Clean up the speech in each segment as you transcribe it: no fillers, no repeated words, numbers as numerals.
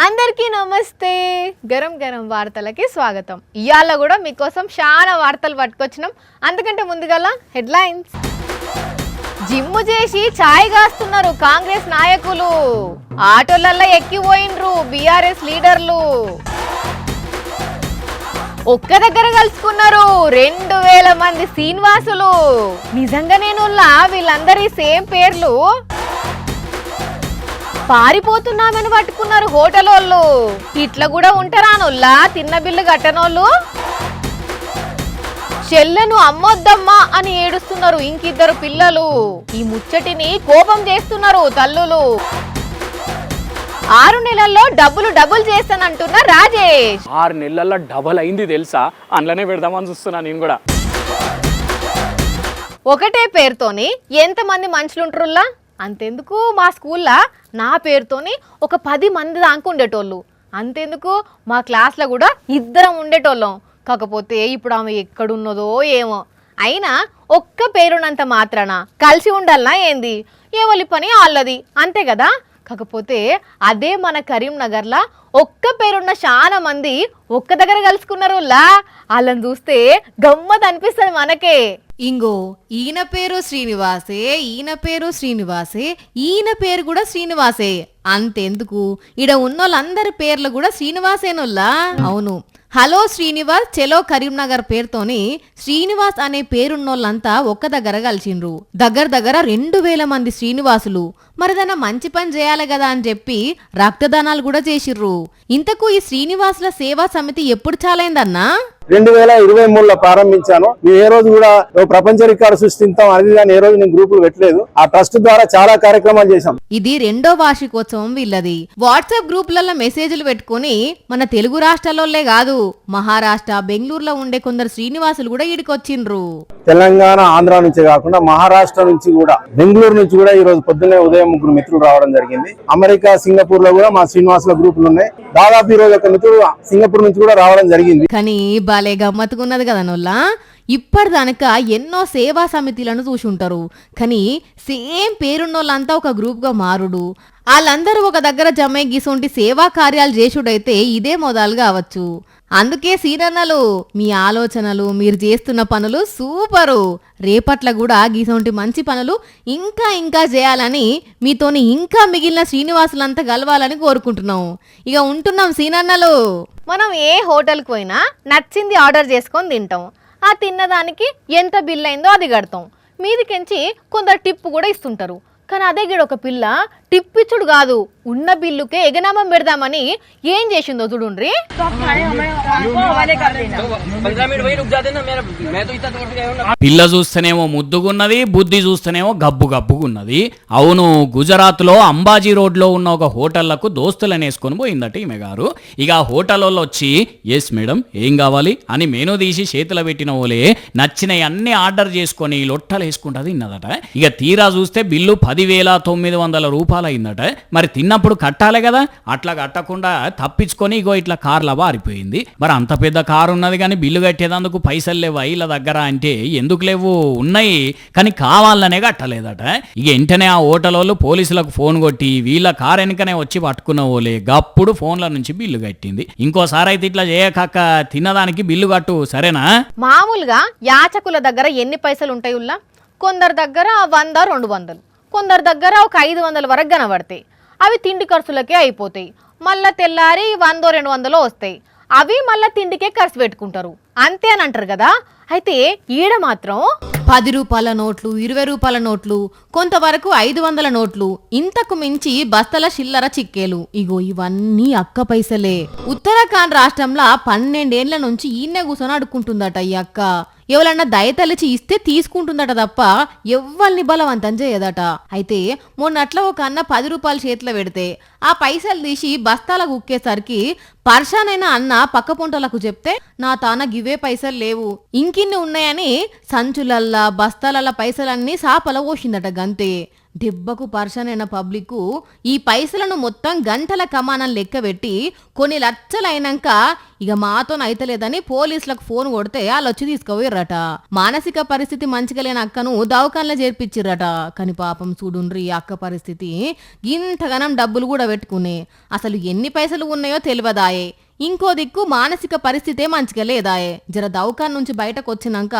అందరికీ నమస్తే. గరం గరం వార్తలకి స్వాగతం. ఇయాల కూడా మీకోసం చాలా వార్తలు పట్టుకొచ్చినాం. అందుకంటే ముందుగా హెడ్లైన్స్. జిమ్ము చేసి ఛాయ్ కాస్తున్నారు కాంగ్రెస్ నాయకులు. ఆటోలల్లో ఎక్కిపోయినరు బీఆర్ఎస్ లీడర్లు. ఒక్క దగ్గర కలుసుకున్నారు 2000 మంది శ్రీనివాసులు. నిజంగానేనుల్లా వీళ్ళందరి సేమ్ పేర్లు. పారిపోతున్నామని పట్టుకున్నారు హోటల్ వాళ్ళు. ఇట్లా కూడా ఉంటారానోళ్ళ తిన్న బిల్లు కట్టనోళ్ళు. చెల్లెను అమ్మొద్దమ్మా అని ఏడుస్తున్నారు ఇంకిద్దరు పిల్లలు. ఈ ముచ్చటిని కోపం చేస్తున్నారు తల్లులు. 6 నెలల్లో డబుల్ చేస్తానంటున్న రాజేష్. 6 నెలల్లో డబల్ అయింది తెలుసా? అందులోనే పెడదామని చూస్తున్నా నేను కూడా. ఒకటే పేరుతోని ఎంతమంది మనుషులుంటారుల్లా? అంతెందుకు మా స్కూల్లో నా పేరుతోని ఒక 10 మంది దాకా ఉండేటోళ్ళు. అంతెందుకు మా క్లాస్లో కూడా 2 ఉండేటోళ్ళం. కాకపోతే ఇప్పుడు ఆమె ఎక్కడున్నదో ఏమో. అయినా ఒక్క పేరున్నంత మాత్రాన కలిసి ఉండాలనా ఏంది? ఎవరి పని వాళ్ళది అంతే కదా. కాకపోతే అదే మన కరీంనగర్లో ఒక్క పేరున్న చాలా మంది ఒక్క దగ్గర కలుసుకున్నారు. వాళ్ళని చూస్తే గమ్మత్ అనిపిస్తుంది మనకే. ఇంగో ఈయన పేరు శ్రీనివాసే, ఈయన పేరు శ్రీనివాసే, ఈయన పేరు కూడా శ్రీనివాసే. అంతెందుకు ఈడ ఉన్నోళ్ళందరి పేర్లు కూడా శ్రీనివాసేనోళ్ళా. అవును, హలో శ్రీనివాస్ చెలో కరీంనగర్ పేరుతోని శ్రీనివాస్ అనే పేరున్నోళ్ళంతా ఒక్క దగ్గర కలిసిండ్రు. దగ్గర 2000 మంది శ్రీనివాసులు. మరిదన్నా మంచి పని చేయాలి కదా అని చెప్పి రక్తదానాలు కూడా చేసిర్రు. ఇంతకు ఈ శ్రీనివాసుల సేవా సమితి ఎప్పుడు చాలైందన్నా? 2023లో ప్రారంభించాను. మేము ఏ రోజు కూడా ప్రపంచ రికార్డు సృష్టిస్తాం అది కానీ ఏ రోజు నేను గ్రూపులు పెట్టలేదు. ఆ ట్రస్ట్ ద్వారా చాలా కార్యక్రమాలు చేశాం. ఇది 2వ వార్షికోత్సవం వీళ్ళది. వాట్సాప్ గ్రూపులలో మెసేజ్లు పెట్టుకుని మన తెలుగు రాష్ట్రాల్లోనే కాదు మహారాష్ట్ర, బెంగళూరులో ఉండే కొందరు శ్రీనివాసులు కూడా ఈడికొచ్చిండ్రు. తెలంగాణ, ఆంధ్ర నుంచి కాకుండా మహారాష్ట్ర నుంచి కూడా, బెంగళూరు నుంచి కూడా ఈ రోజు పొద్దున్నే ఉదయం 3 మిత్రులు రావడం జరిగింది. అమెరికా, సింగపూర్ లో కూడా మా శ్రీనివాసుల గ్రూపులు ఉన్నాయి. దాదాపు ఈ రోజు ఒక మిత్రుడు సింగపూర్ నుంచి కూడా రావడం జరిగింది. కానీ బాలే గమ్మత్తుకున్నది కదా నోళ్ళ. ఇప్పటిదానిక ఎన్నో సేవా సమితిలను చూసుంటారు. కానీ సేమ్ పేరున్నోళ్ళంతా ఒక గ్రూప్గా మారుడు, వాళ్ళందరూ ఒక దగ్గర జమ గీసొంటి సేవా కార్యాలు చేసుడైతే ఇదే మొదలు కావచ్చు. అందుకే సీనన్నలు మీ ఆలోచనలు, మీరు చేస్తున్న పనులు సూపరు. రేపట్ల కూడా గీసొంటి మంచి పనులు ఇంకా చేయాలని, మీతోని ఇంకా మిగిలిన శ్రీనివాసులంతా కలవాలని కోరుకుంటున్నాం. ఇక ఉంటున్నాం సీనన్నలు. మనం ఏ హోటల్కి పోయినా నచ్చింది ఆర్డర్ చేసుకొని తింటాం. ఆ తిన్నదానికి ఎంత బిల్ అయిందో అది కడతాం. మీదికెంచి కొందరు టిప్పు కూడా ఇస్తుంటారు. కానీ అదే గిడ ఒక పిల్ల టిప్ ఇచ్చుడు కాదు, ఉన్న బిల్లుకే ఎగనామం పెడదామని ఏం చేసిందో చూడుండ్రి. పిల్ల చూస్తేనేమో ముద్దుగున్నది, బుద్ధి చూస్తేనేమో గబ్బుగున్నది. అవును, గుజరాత్ లో అంబాజీ రోడ్ లో ఉన్న ఒక హోటళ్లకు దోస్తులను వేసుకొని పోయిందట ఈమె గారు. ఇక ఆ హోటల్ వాళ్ళు వచ్చి ఎస్ మేడం ఏం కావాలి అని మెనూ తీసి చేతిలో పెట్టిన వాళ్ళే నచ్చినవి అన్ని ఆర్డర్ చేసుకొని లొట్టలు వేసుకుంటుంది ఇన్నదట. ఇక తీరా చూస్తే బిల్లు 10,900 రూపాయలు అయిందట. మరి తిన్నప్పుడు కట్టాలి కదా, అట్లా కట్టకుండా తప్పించుకొని ఇగో ఇట్లా కార్లా వారిపోయింది. మరి అంత పెద్ద కారు ఉన్నది కానీ బిల్లు కట్టేదందుకు పైసలు లేవు వీళ్ళ దగ్గర అంటే ఎందుకు లేవు, ఉన్నాయి కానీ కావాలనే కట్టలేదట. ఇక వెంటనే ఆ హోటల్ వాళ్ళు పోలీసులకు ఫోన్ కొట్టి వీళ్ళ కారు వెనుకనే వచ్చి పట్టుకున్న వాళ్ళే గప్పుడు ఫోన్ల నుంచి బిల్లు కట్టింది. ఇంకోసారి అయితే ఇట్లా చేయకాక తిన్నదానికి బిల్లు కట్టు సరేనా. మామూలుగా యాచకుల దగ్గర ఎన్ని పైసలు ఉంటాయి ఉల్లా? కొందరి దగ్గర 100, 200, కొందరి దగ్గర ఒక 500 వరకు కనబడతాయి. అవి తిండి ఖర్చులకే అయిపోతాయి. మళ్ళీ తెల్లారి 100, 200 వస్తాయి. అవి మళ్ళీ తిండికే ఖర్చు పెట్టుకుంటారు. అంతే అని అంటారు కదా. అయితే ఈడ మాత్రం 10 రూపాయల నోట్లు, 20 రూపాయల నోట్లు, కొంతవరకు 500 నోట్లు, ఇంతకు మించి బస్తల చిల్లర చిక్కేలు. ఇగో ఇవన్నీ అక్క పైసలే. ఉత్తరాఖండ్ రాష్ట్రంలో 12 ఏళ్ల నుంచి ఈయనే కూర్చొని అడుక్కుంటుందట ఈ అక్క. ఎవరన్నా దయతలిచి ఇస్తే తీసుకుంటుందట తప్ప ఎవ్వరిని బలవంతం చేయదట. అయితే మొన్నట్ల ఒక అన్న 10 రూపాయలు చేతిలో పెడితే ఆ పైసలు తీసి బస్తాల కుక్కేసరికి పర్షానైన అన్న పక్క పొంటలకు చెప్తే నా తాన గివే పైసలు లేవు ఇంకిన్ని ఉన్నాయని సంచులల్లా బస్తాలల్ల పైసలన్నీ సాపల పోసిందట. గంతే దెబ్బకు పర్షన్ అయిన పబ్లిక్ ఈ పైసలను మొత్తం గంటల కమానం లెక్క పెట్టి కొన్ని లక్షలైనాక ఇక మాతో అయితలేదని పోలీసులకు ఫోన్ కొడితే వాళ్ళు వచ్చి తీసుకుపోయారట. మానసిక పరిస్థితి మంచిగా లేని అక్కను దవాఖానలో చేర్పించిర్రట. కానీ పాపం చూడుండ్రి ఈ అక్క పరిస్థితి ఇంతగానం డబ్బులు కూడా పెట్టుకునే అసలు ఎన్ని పైసలు ఉన్నాయో తెలియదాయే. ఇంకో దిక్కు మానసిక పరిస్థితే మంచిగా లేదాయే. జర దవాఖాన నుంచి బయటకు వచ్చినాక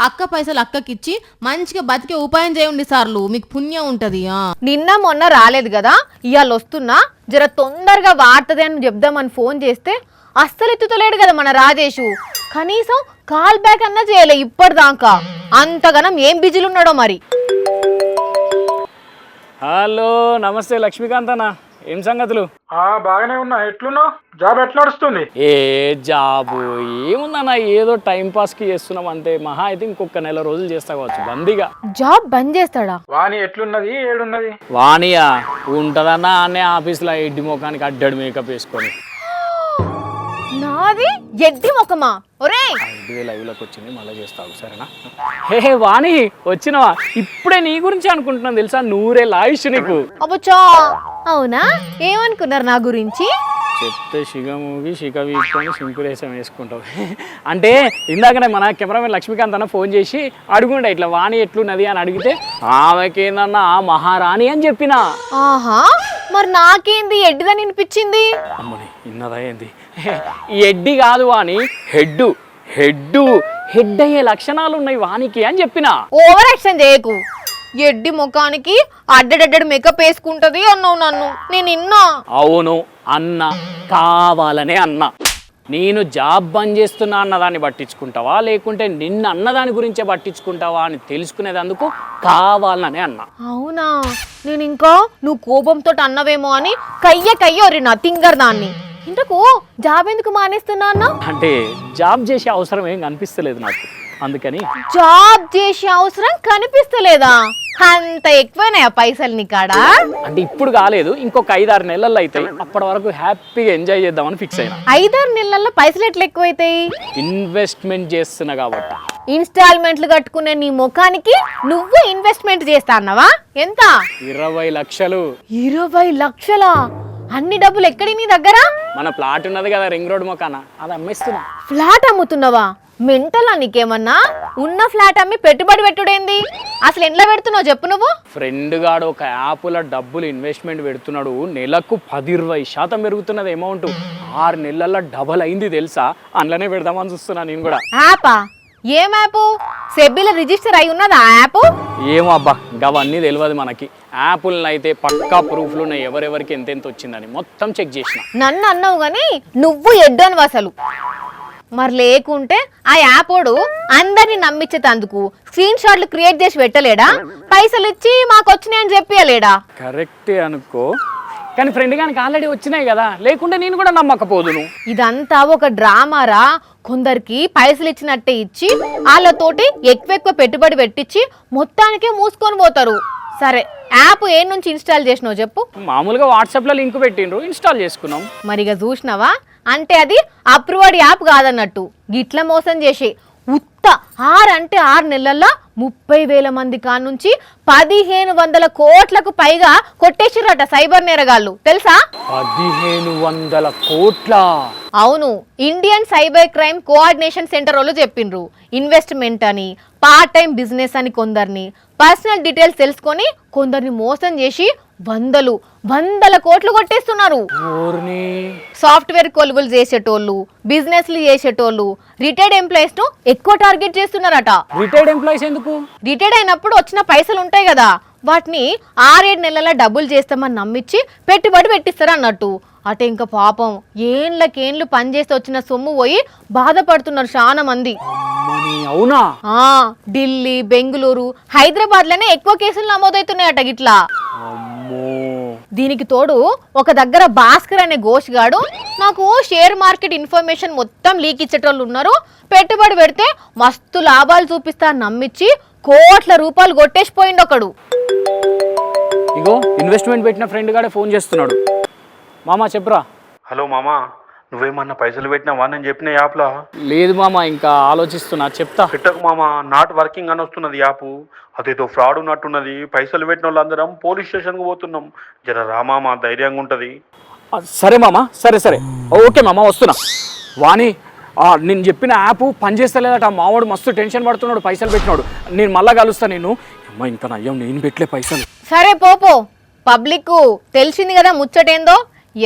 అక్క పైసలు అక్కకిచ్చి మంచిగా బతికే ఉపాయం చేయండి సార్లు, మీకు పుణ్యం ఉంటది. నిన్న మొన్న రాలేదు కదా, ఇవాళ వస్తున్నా, జర తొందరగా వార్తదే అని చెప్దామని ఫోన్ చేస్తే అస్సలు ఎత్తుతలేడు కదా మన రాజేషు. కనీసం కాల్ బ్యాక్ అన్నా చేయలే ఇప్పటిదాకా. అంతగానం ఏం బిజీలు ఉన్నాడో మరి. హలో నమస్తే లక్ష్మీకాంత్ అన్న, ఏం సంగతులు? బాగానే ఉన్నా. ఎట్లున్నావు? జాబ్ ఎట్లా నడుస్తుంది? ఏ జాబు ఏముందన్న, ఏదో టైం పాస్ కి చేస్తున్నాం అంతే. మహా అయితే ఇంకొక నెల రోజులు చేస్తా కావచ్చు బందీగా. జాబ్ బంద్ చేస్తాడా? వాణి ఎట్లున్నది? ఏడున్నది? వాణియా ఉంటదన్న అనే ఆఫీస్లో ఎడ్డి ముఖానికి అడ్డాడు మేకప్ వేసుకొని. నాది ఎడ్డి ముఖమా? ఒరే 5,000 లైవ్లోకి వచ్చింది, మళ్ళీ చేస్తావు సరేనా? హే వాణి వచ్చినవా? ఇప్పుడే నీ గురించి అనుకుంటున్నాను తెలుసా, 100 ఆయుష్ నీకు. అబ్బచ్చా, అవునా? ఏమనుకున్నారు నా గురించి? చెప్తే శిగమూగి శిఖ వీసుకొని సింకురేసం వేసుకుంటావు. అంటే ఇందాకనే మన కెమెరామెన్ లక్ష్మీకాంత్ అన్న ఫోన్ చేసి అడుగుండే ఇట్లా వాణి ఎట్లున్నది అని అడిగితే ఆమెకేందన్నా మహారాణి అని చెప్పిన. ఆహా, మరి నాకేంది ఎడ్డిదని అనిపించింది? అమ్మని ఇన్నదా ఏంది? ఈ ఎడ్డి కాదు వాణి, హెడ్ హెడ్ అయ్యే లక్షణాలు ఉన్నాయి వానికి అని చెప్పిన. ఓవర్ యాక్షన్ చేయకు. ఎడ్డి ముఖానికి అడ్డడడ్డడు మేకప్ వేసుకుంటది అన్నావు నన్ను. నేను ఇన్నా. అవును అన్న, కావాలనే అన్న. నేను జాబ్ బంద్ చేస్తున్నా అన్నదాన్ని పట్టించుకుంటావా లేకుంటే నిన్న అన్నదాని గురించే పట్టించుకుంటావా అని తెలుసుకునేదందుకు కావాలనే అన్న. అవునా? నేను ఇంకా నువ్వు కోపంతో అన్నవేమో అని కయ్య నా తింగర్ దాన్ని. ఇంతకు జాబ్ ఎందుకు మానేస్తున్నా అన్నా? అంటే జాబ్ చేసే అవసరం ఏం కనిపిస్తలేదు నాకు, అందుకని. జాబ్ చేసే అవసరం కనిపిస్తలేదా? అంత ఎక్కువైనా పైసలు నీ కాడా? అంటే ఇప్పుడు కాలేదు, ఇంకొక 5-6 నెలల్లో అవుతాయి. అప్పటి వరకు హ్యాపీగా ఎంజాయ్ చేద్దామని ఫిక్స్ అయినా. 5-6 నెలల్లో పైసలు ఎట్లా ఎక్కువైతాయి? ఇన్వెస్ట్మెంట్ చేస్తున్నా కాబట్టి. ఇన్స్టాల్మెంట్లు కట్టుకునే నీ ముఖానికి నువ్వు ఇన్వెస్ట్మెంట్ చేస్తా అన్నావా? ఎంత? 20 లక్షలు. 20 లక్షలా? అన్ని డబ్బులు ఎక్కడి నీ దగ్గర? మన ప్లాట్ ఉన్నది కదా రింగ్ రోడ్ మొక్కన, అది అమ్మేస్తున్నా. ఫ్లాట్ అమ్ముతున్నావా? మెంటలా నీకేమన్నా? ఉన్న ఫ్లాట్ అమ్మి పెట్టుబడి పెట్టుడేంది? అసలు ఎండ్లో పెడుతున్నావు చెప్పు నువ్వు? ఫ్రెండ్ గాడు ఒక యాప్లో డబ్బులు ఇన్వెస్ట్మెంట్ పెడుతున్నాడు, నెలకు 10-20% పెరుగుతున్నది అమౌంట్. 6 నెలల్లో డబల్ అయింది తెలుసా? అందులోనే పెడదామని చూస్తున్నా నేను కూడా. యాపా? ఏం యాప్? సెబీలో రిజిస్టర్ అయి ఉన్నది ఆ యాప్? ఏమో అబ్బా, అవన్నీ తెలియదు మనకి. యాప్లను అయితే పక్కా ప్రూఫ్లు ఉన్నాయి, ఎవరెవరికి ఎంతెంత వచ్చిందని మొత్తం చెక్ చేసిన. నన్ను అన్నావు గానీ నువ్వు ఎడ్డను అసలు. మరి లేకుంటే ఆ యాపోడు అందరిని నమ్మించేటందుకు స్క్రీన్ షాట్లు క్రియేట్ చేసి పెట్టలేడా? పైసలు ఇచ్చి మాకు వచ్చినాయని చెప్పలేడా? కరెక్టే అనుకో, కానీ ఫ్రెండ్ గానికి ఆల్రెడీ వచ్చినాయి కదా, లేకుంటే నేను కూడా నమ్మకపోదును. ఇదంతా ఒక డ్రామారా. కొందరికి పైసలు ఇచ్చినట్టే ఇచ్చి వాళ్ళతోటి ఎక్కువ పెట్టుబడి పెట్టించి మొత్తానికే మూసుకొని పోతారు. సరే, యాప్ ఏ నుంచి ఇన్స్టాల్ చేసినావు చెప్పు? మామూలుగా వాట్సాప్లో లింక్ పెట్టిండ్రు, ఇన్స్టాల్ చేసుకున్నాం. మరిగా చూసినావా? అంటే అది అప్రూవ్డ్ యాప్ కాదన్నట్టు. గిట్ల మోసం చేసి ఉత్త 6 నెలల్లో 30,000 మంది కానుంచి 1,500 కోట్లకు పైగా కొట్టేసిరట సైబర్ నేరగాళ్ళు, తెలుసా? 1,500 కోట్ల? అవును, Indian cyber crime coordination centre వాళ్ళు చెప్పిండ్రు. ఇన్వెస్ట్మెంట్ అని, పార్ట్ టైం బిజినెస్ అని కొందరిని, పర్సనల్ డీటెయిల్స్ తెలుసుకొని కొందరిని మోసం చేసి వందల కోట్లు కొట్టేస్తున్నారు. సాఫ్ట్వేర్ కొలువులు చేసేటోళ్ళు, బిజినెస్లు చేసేటోళ్ళు, రిటైర్డ్ ఎంప్లాయీస్ ను ఎక్కువ టార్గెట్ చేస్తున్నారట. రిటైర్డ్ ఎంప్లాయీస్ ఎందుకు? రిటైర్డ్ అయినప్పుడు వచ్చిన పైసలు ఉంటాయి కదా, వాటిని 6-7 నెలల డబ్బులు చేస్తామని నమ్మించి పెట్టుబడి పెట్టిస్తారు అన్నట్టు. అటే ఇంకా పాపం ఏండ్లకేండ్లు పనిచేసి వచ్చిన సొమ్ము పోయి బాధపడుతున్నారు చాలా మంది. అవునా? ఢిల్లీ, బెంగళూరు, హైదరాబాద్ లోనే ఎక్కువ కేసులు నమోదవుతున్నాయట గిట్లా. దీనికి తోడు ఒక దగ్గర భాస్కర్ అనే గోష్గాడు నాకు షేర్ మార్కెట్ ఇన్ఫర్మేషన్ మొత్తం లీక్ ఇచ్చేటోళ్ళు ఉన్నారు, పెట్టుబడి పెడితే మస్తు లాభాలు చూపిస్తా నమ్మించి కోట్ల రూపాయలు కొట్టేసిపోయిండు ఒకడు. ఇగో ఇన్వెస్ట్మెంట్ పెట్టిన ఫ్రెండ్ గాడే ఫోన్ చేస్తున్నాడు. మామా చెప్పురా. హలో మామా, నువ్వేమన్నా పైసలు పెట్టినావా నేను చెప్పిన యాప్లా? లేదు మామ, ఇంకా ఆలోచిస్తున్నా, చెప్తా. పెట్టకు మామ, నాట్ వర్కింగ్ అని వస్తున్నది యాప్. అదేదో ఫ్రాడ్ ఉన్నట్టున్నది. పైసలు పెట్టిన వాళ్ళందరం పోలీస్ స్టేషన్కి పోతున్నాం. జర రామామ, ధైర్యంగా ఉంటుంది. సరే మామ, సరే సరే, ఓకే మామ, వస్తున్నా. వాణి, నేను చెప్పిన యాప్ పనిచేస్తలేదట. మావాడు మస్తు టెన్షన్ పడుతున్నాడు, పైసలు పెట్టినాడు. నేను మళ్ళా కలుస్తా నేను. అమ్మ, ఇంత నయ్యం, నేను పెట్టలే పైసలు. సరే పోపో, పబ్లిక్ తెలిసింది కదా ముచ్చటేందో.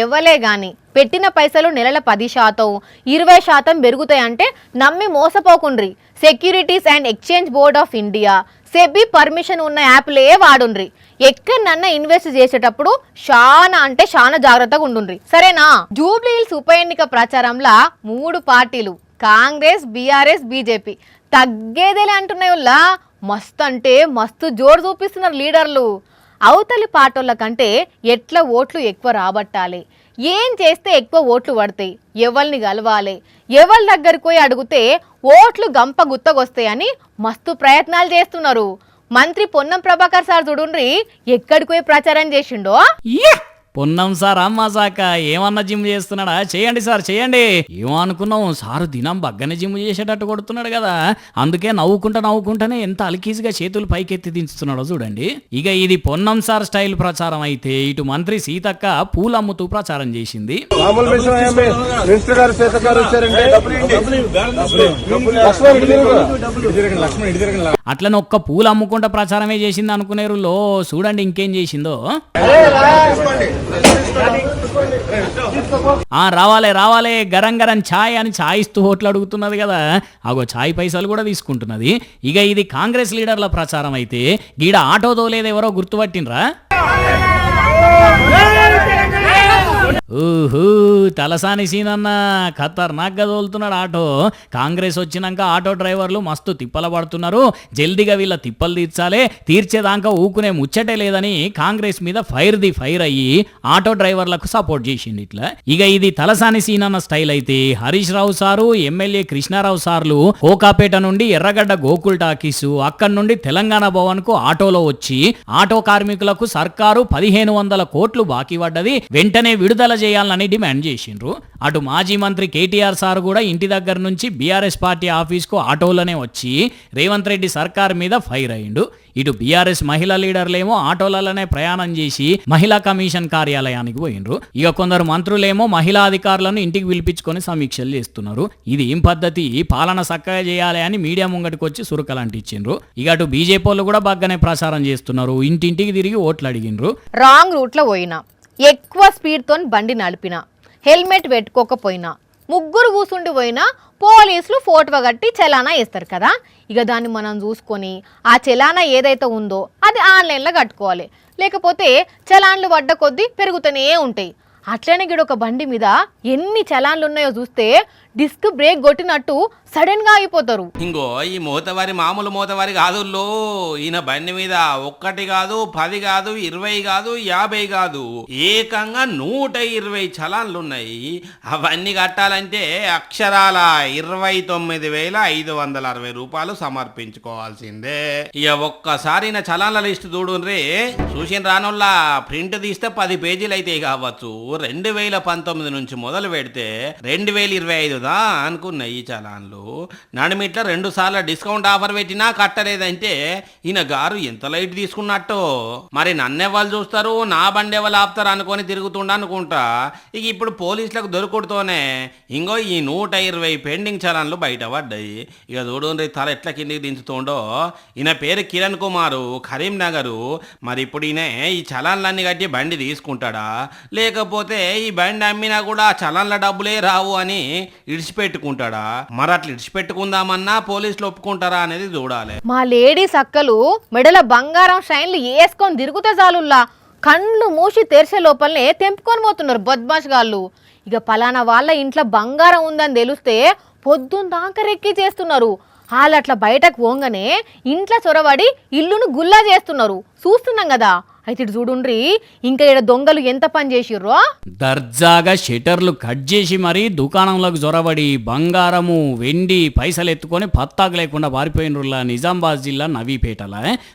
ఎవ్వలే గాని పెట్టిన పైసలు నెలల 10%, 20% పెరుగుతాయంటే నమ్మి మోసపోకుండ్రి. Securities and Exchange Board of India, SEBI permission ఉన్న యాప్లే వాడుండ్రి. ఎక్కడన్నా ఇన్వెస్ట్ చేసేటప్పుడు చాలా జాగ్రత్తగా ఉండుండ్రి, సరేనా? జూబ్లీ హిల్స్ ఉప ఎన్నిక ప్రచారంలా 3 పార్టీలు కాంగ్రెస్, బీఆర్ఎస్, బీజేపీ తగ్గేదేలే అంటున్నాయుల్లా. మస్తు అంటే మస్తు జోరు చూపిస్తున్నారు లీడర్లు. అవతలి పార్టీల కంటే ఎట్లా ఓట్లు ఎక్కువ రాబట్టాలి, ఏం చేస్తే ఎక్కువ ఓట్లు పడతాయి, ఎవరిని కలవాలి, ఎవరి దగ్గరికి పోయి అడిగితే ఓట్లు గంప గుత్తగొస్తాయని మస్తు ప్రయత్నాలు చేస్తున్నారు. మంత్రి పొన్నం ప్రభాకర్ సార్ చూడుండ్రి ఎక్కడికి పోయి ప్రచారం చేసిండో. పొన్నం సార్ అమ్మాసాక ఏమన్నా జిమ్ చేస్తున్నాడా? చేయండి సార్, చేయండి. ఏమో అనుకున్నాం, సారు దినం బగ్గనే జిమ్ చేసేటట్టు కొడుతున్నాడు కదా, అందుకే నవ్వుకుంటానే ఎంత అలికీజుగా చేతులు పైకెత్తి దించుతున్నాడో చూడండి. ఇక ఇది పొన్నం సార్ స్టైల్ ప్రచారం అయితే, ఇటు మంత్రి సీతక్క పూలమ్ముతూ ప్రచారం చేసింది. అట్లనే ఒక్క పూలు అమ్ముకుంటా ప్రచారమే చేసింది అనుకునేరు లో, చూడండి ఇంకేం చేసిందో. రావాలే గరం గరం ఛాయ్ అని ఛాయ్ ఇస్తూ ఓట్లు అడుగుతున్నది కదా, అగో ఛాయ్ పైసలు కూడా తీసుకుంటున్నది. ఇక ఇది కాంగ్రెస్ లీడర్ల ప్రచారం అయితే, గీడ ఆటో తోలేది ఎవరో గుర్తుపట్టినరా? తలసాని సీనన్న ఖతర్నాక్గా తోలుతున్నాడు ఆటో. కాంగ్రెస్ వచ్చినాక ఆటో డ్రైవర్లు మస్తు తిప్పల పడుతున్నారు, జల్దిగా వీళ్ళ తిప్పలు తీర్చాలే, తీర్చేదాకా ఊకునే ముచ్చటే లేదని కాంగ్రెస్ మీద ఫైర్ అయ్యి ఆటో డ్రైవర్లకు సపోర్ట్ చేసింది ఇట్లా. ఇక ఇది తలసాని సీనన్న స్టైల్ అయితే, హరీష్ రావు సారు, ఎమ్మెల్యే కృష్ణారావు సార్లు కోకాపేట నుండి ఎర్రగడ్డ గోకుల్ టాకీస్, అక్కడి నుండి తెలంగాణ భవన్ కు ఆటోలో వచ్చి ఆటో కార్మికులకు సర్కారు 1500 కోట్లు బాకీ పడ్డది, వెంటనే విడుదల చేయాలని డిమాండ్ చేసిండ్రు. అటు మాజీ మంత్రి కేటీఆర్ సార్ కూడా ఇంటి దగ్గర నుంచి బీఆర్ఎస్ పార్టీ ఆఫీస్కు ఆటోలోనే వచ్చి రేవంత్ రెడ్డి సర్కార్ మీద ఫైర్ అయ్యిండు. ఇటు బీఆర్ఎస్ మహిళా లీడర్లేమో ఆటోలలోనే ప్రయాణం చేసి మహిళా కమిషన్ కార్యాలయానికి పోయిండ్రు. ఇక కొందరు మంత్రులేమో మహిళా అధికారులను ఇంటికి పిలిపించుకొని సమీక్షలు చేస్తున్నారు. ఇది ఏం పద్ధతి, పాలన చక్కగా చేయాలి అని మీడియా ముంగటికి వచ్చి సురకలంటిచ్చిండ్రు. ఇక అటు బీజేపీ వాళ్ళు కూడా బాగానే ప్రచారం చేస్తున్నారు, ఇంటింటికి తిరిగి ఓట్లు అడిగిండ్రు. రాంగ్ రూట్లో పోయినా, ఎక్కువ స్పీడ్తో బండి నడిపినా, హెల్మెట్ పెట్టుకోకపోయినా, ముగ్గురు కూసుండి పోయినా పోలీసులు ఫోటో కట్టి చలానా వేస్తారు కదా. ఇక దాన్ని మనం చూసుకొని ఆ చలానా ఏదైతే ఉందో అది ఆన్లైన్లో కట్టుకోవాలి, లేకపోతే చలాన్లు పడ్డ కొద్దీ పెరుగుతూనే ఉంటాయి. అట్లనే గిడ ఒక బండి మీద ఎన్ని చలాన్లు ఉన్నాయో చూస్తే డిస్క్ బ్రేక్ కొట్టినట్టు సడన్ గా ఆగిపోతారు. ఇంకో ఈ మోతవారి మామూలు మోతవారి కాదుల్లో, ఈయన బండి మీద 1 కాదు, 10 కాదు, 20 కాదు, 50 కాదు, ఏకంగా 120 చలాన్లు ఉన్నాయి. అవన్నీ కట్టాలంటే అక్షరాల 29,560 రూపాయలు సమర్పించుకోవాల్సిందే. ఇక ఒక్కసారి నా చలాన్ల లిస్ట్ చూడుండ్రే, చూసిన రానుల్లా ప్రింట్ తీస్తే 10 పేజీలు అయితే కావచ్చు. 2019 నుంచి మొదలు పెడితే 2025 అనుకున్నాయి ఈ చలాన్లు. నడిమిట్ల 2 సార్లు డిస్కౌంట్ ఆఫర్ పెట్టినా కట్టలేదంటే ఈయన గారు ఎంత లైట్ తీసుకున్నట్టు. మరి నన్నెవ్వాలి చూస్తారు, నా బండి ఎవరు ఆపుతారు అనుకొని తిరుగుతుండ అనుకుంటా. ఇక ఇప్పుడు పోలీసులకు దొరుకుడుతోనే ఇంకో ఈ 120 పెండింగ్ చలాన్లు బయట పడ్డాయి. ఇక చూడండి తల ఎట్లా కిందికి దించుతుండో. ఈయన పేరు కిరణ్ కుమారు, కరీంనగరు. మరి ఇప్పుడు ఈయన ఈ చలాన్లన్నీ కట్టి బండి తీసుకుంటాడా, లేకపోతే ఈ బండి అమ్మినా కూడా చలాన్ల డబ్బులే రావు అని ఇడిచిపెట్టుకుంటాడా? మరి అట్లా ఇడిచిపెట్టుకుందామన్నా పోలీసులు ఒప్పుకుంటారా అనేది చూడాలి. మా లేడీస్ అక్కలు మెడల బంగారం షైన్లు వేసుకొని తిరుగుతే చాలుల్లా కళ్ళు మూసి తెరిసే లోపలనే తెంపుకొని పోతున్నారు బద్మాష్ గాళ్ళు. ఇక పలానా వాళ్ళ ఇంట్లో బంగారం ఉందని తెలిస్తే పొద్దున్న దాకా రెక్కి చేస్తున్నారు. వాళ్ళు అట్లా బయటకు పోగానే ఇంట్లో చొరబడి ఇల్లును గుల్లా చేస్తున్నారు. చూస్తున్నాం కదా, అయితే ఇటు చూడుండ్రి ఇంకా ఇక్కడ దొంగలు ఎంత పని చేసిర్రో. దర్జాగా షటర్లు కట్ చేసి మరీ దుకాణంలోకి జొరబడి బంగారము వెండి పైసలు ఎత్తుకొని పత్తాకు లేకుండా పారిపోయినరులా నిజామాబాద్ జిల్లా నవీపేటల.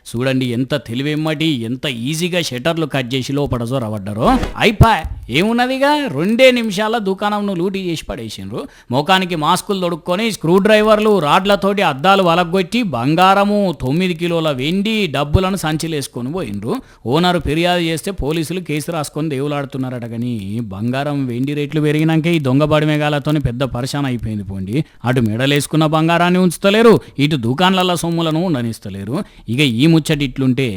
చూడండి ఎంత తెలివెమ్మటి ఎంత ఈజీగా షటర్లు కట్ చేసి లోపల జొరబడ్డారో. అయిపోయి ఏమున్నదిగా 2 నిమిషాల దుకాణంను లూటీ చేసి పడేసిండ్రు. ముఖానికి మాస్కులు తొడుక్కొని స్క్రూ డ్రైవర్లు రాడ్లతోటి అద్దాలు వలగొట్టి బంగారము 9 కిలోల వెండి డబ్బులను సంచిలేసుకొని పోయిండ్రు. ఓనరు ఫిర్యాదు చేస్తే పోలీసులు కేసు రాసుకొని దేవులాడుతున్నారట. కానీ బంగారం వెండి రేట్లు పెరిగినాక ఈ దొంగ బడిమేఘాలతో పెద్ద పరిశాన్ అయిపోయింది పోండి. అటు మెడలేసుకున్న బంగారాన్ని ఉంచుతలేరు, ఇటు దుకాణాల సొమ్ములను ఉండనిస్తలేరు. ఇక ఈ ముచ్చటి ఇట్లుంటే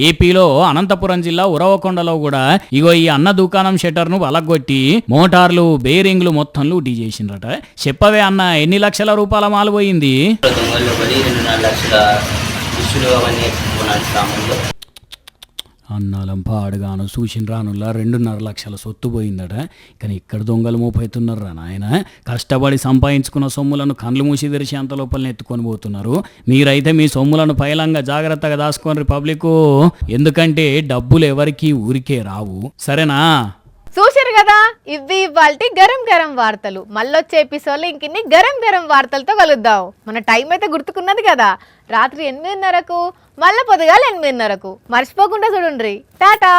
ఏపీలో అనంతపురం జిల్లా ఉరవకొండలో కూడా ఇగో ఈ అన్న దుకాణం షట్టర్ను వలగొట్టి మోటార్లు బేరింగ్లు మొత్తం లూటీ చేసిండ్రట. చెప్పవే అన్న, ఎన్ని లక్షల రూపాయల మాలు పోయింది? దొంగల్లో పడి 2-4 లక్షల ఇష్యూలు అవన్నీ ఎత్తుకున్నాడు సామాన్లు. అన్నాలం పాడుగాను చూసిన రానులా 2.5 లక్షల సొత్తు పోయిందట. కానీ ఇక్కడ దొంగలు మోపైతున్నారా నాయన. కష్టపడి సంపాదించుకున్న సొమ్ములను కండ్లు మూసి తెరిచి అంత లోపలని ఎత్తుకొని పోతున్నారు. మీరైతే మీ సొమ్ములను పైలంగా జాగ్రత్తగా దాచుకోండి పబ్లిక్. ఎందుకంటే డబ్బులు ఎవరికి ఊరికే రావు. సరేనా? చూసారు కదా, ఇవి ఇవాల్టి గరం గరం వార్తలు. మళ్ళొచ్చే ఎపిసోడ్లో ఇంకిన్ని గరం గరం వార్తలతో కలుద్దాం. మన టైం అయితే గుర్తుకున్నది కదా, రాత్రి 8:30కు మళ్ళీ పొద్దుగాల 8:30కు. మర్చిపోకుండా చూడండి. టాటా.